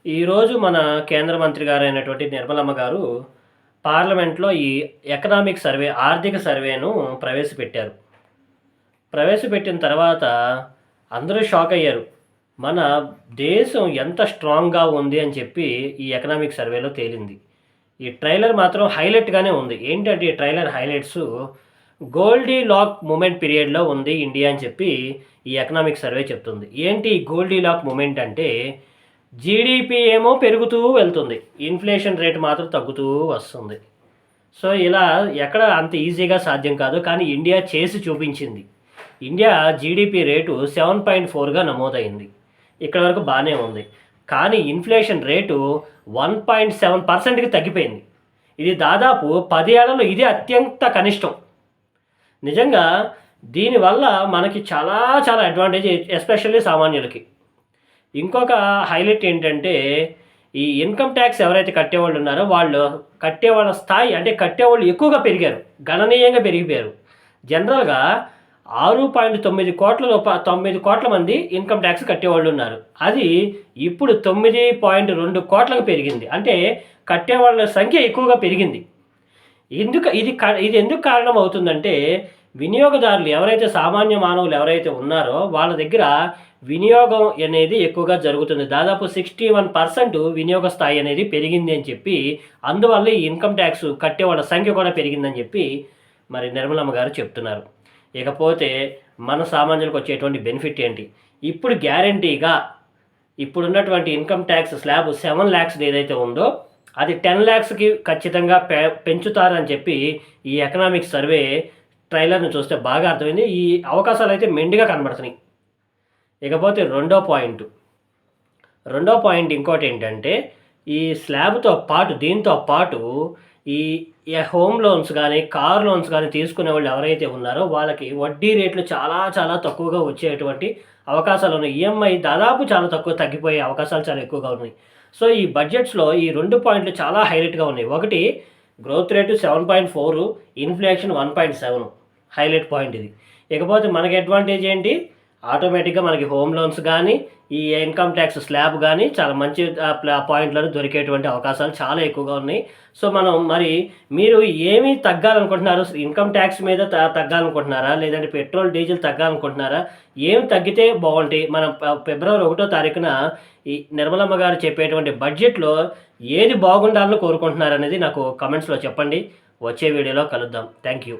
ఈరోజు మన కేంద్ర మంత్రి గారైనటువంటి నిర్మలమ్మ గారు పార్లమెంట్లో ఈ ఎకనామిక్ సర్వే, ఆర్థిక సర్వేను ప్రవేశపెట్టారు. ప్రవేశపెట్టిన తర్వాత అందరూ షాక్ అయ్యారు. మన దేశం ఎంత స్ట్రాంగ్‌గా ఉంది అని చెప్పి ఈ ఎకనామిక్ సర్వేలో తేలింది. ఈ ట్రైలర్ మాత్రం హైలైట్‌గానే ఉంది. ఏంటంటే ఈ ట్రైలర్ హైలైట్సు గోల్డీ లాక్ మూమెంట్ పీరియడ్‌లో ఉంది ఇండియా అని చెప్పి ఈ ఎకనామిక్ సర్వే చెప్తుంది. ఏంటి ఈ గోల్డీ లాక్ మూమెంట్ అంటే జీడీపీ ఏమో పెరుగుతూ వెళ్తుంది. ఇన్‌ఫ్లేషన్ రేట్ మాత్రం తగ్గుతూ వస్తుంది. సో, ఇలా ఎక్కడ అంత ఈజీగా సాధ్యం కాదు. కానీ ఇండియా చేసి చూపించింది. ఇండియా జీడీపీ రేటు 7.4గా నమోదైంది. ఇక్కడి వరకు బానే ఉంది. కానీ ఇన్‌ఫ్లేషన్ రేటు 1.7%కి తగ్గిపోయింది. ఇది దాదాపు 10 ఏళ్లలో ఇదే అత్యంత కనిష్టం. నిజంగా దీనివల్ల మనకి చాలా చాలా అడ్వాంటేజ్ ఎస్పెషల్లీ సామాన్యులకి. ఇంకొక హైలైట్ ఏంటంటే, ఈ ఇన్‌కమ్ ట్యాక్స్ ఎవరైతే కట్టేవాళ్ళు ఉన్నారో, వాళ్ళు కట్టేవాళ్ళ స్థాయి అంటే కట్టేవాళ్ళు ఎక్కువగా పెరిగారు. గణనీయంగా పెరిగిపోయారు. జనరల్‌గా 6.9 కోట్ల మంది ఇన్‌కమ్ ట్యాక్స్ కట్టేవాళ్ళు ఉన్నారు. అది ఇప్పుడు 9.2 కోట్లకు పెరిగింది. అంటే కట్టేవాళ్ళ సంఖ్య ఎక్కువగా పెరిగింది. ఇది ఎందుకు కారణం అవుతుందంటే, వినియోగదారులు ఎవరైతే సామాన్య మానవులు ఎవరైతే ఉన్నారో వాళ్ళ దగ్గర వినియోగం అనేది ఎక్కువగా జరుగుతుంది. దాదాపు 61% వినియోగ స్థాయి అనేది పెరిగింది అని చెప్పి, అందువల్ల ఈ ఇన్‌కమ్ ట్యాక్స్ కట్టేవాళ్ళ సంఖ్య కూడా పెరిగిందని చెప్పి మరి నిర్మలమ్మ గారు చెప్తున్నారు. ఇకపోతే మన సామాన్యులకు వచ్చేటువంటి బెనిఫిట్ ఏంటి? ఇప్పుడు గ్యారంటీగా ఇప్పుడున్నటువంటి ఇన్‌కమ్ ట్యాక్స్ స్లాబ్ 7 లాక్స్ ఏదైతే ఉందో అది 10 లాక్స్‌కి ఖచ్చితంగా పెంచుతారని చెప్పి ఈ ఎకనామిక్ సర్వే ట్రైలర్‌ని చూస్తే బాగా అర్థమైంది. ఈ అవకాశాలైతే మెండుగా కనబడుతున్నాయి. ఇకపోతే రెండో పాయింట్ ఇంకోటేంటంటే, ఈ స్లాబ్‌తో పాటు దీంతో పాటు ఈ హోమ్ లోన్స్ గానీ, కార్ లోన్స్ గానీ తీసుకునేవాళ్ళు ఎవరైతే ఉన్నారో వాళ్ళకి వడ్డీ రేట్లు చాలా చాలా తక్కువగా వచ్చేటువంటి అవకాశాలున్నాయి. ఈఎంఐ దాదాపు చాలా తక్కువ తగ్గిపోయే అవకాశాలు చాలా ఎక్కువగా ఉన్నాయి. సో, ఈ బడ్జెట్స్‌లో ఈ 2 పాయింట్లు చాలా హైలైట్‌గా ఉన్నాయి. ఒకటి growth rate 7.4, inflation 1.7 highlight point ఇది. ఇకపోతే మనకి అడ్వాంటేజ్ ఏంటి? ఆటోమేటిక్‌గా మనకి హోమ్ లోన్స్ గానీ, ఈ ఇన్‌కమ్ ట్యాక్స్ స్లాబ్ గానీ చాలా మంచి పాయింట్‌లను దొరికేటువంటి అవకాశాలు చాలా ఎక్కువగా ఉన్నాయి. సో, మీరు ఏమి తగ్గాలనుకుంటున్నారు? ఇన్‌కమ్ ట్యాక్స్ మీద తగ్గాలనుకుంటున్నారా? లేదంటే పెట్రోల్, డీజిల్ తగ్గాలనుకుంటున్నారా? ఏమి తగ్గితే బావుంటాయి? మనం ఫిబ్రవరి 1 తారీఖున ఈ నిర్మలమ్మ గారు చెప్పేటువంటి బడ్జెట్‌లో ఏది బాగుండాలని కోరుకుంటున్నారనేది నాకు కామెంట్స్‌లో చెప్పండి. వచ్చే వీడియోలో కలుద్దాం. Thank you.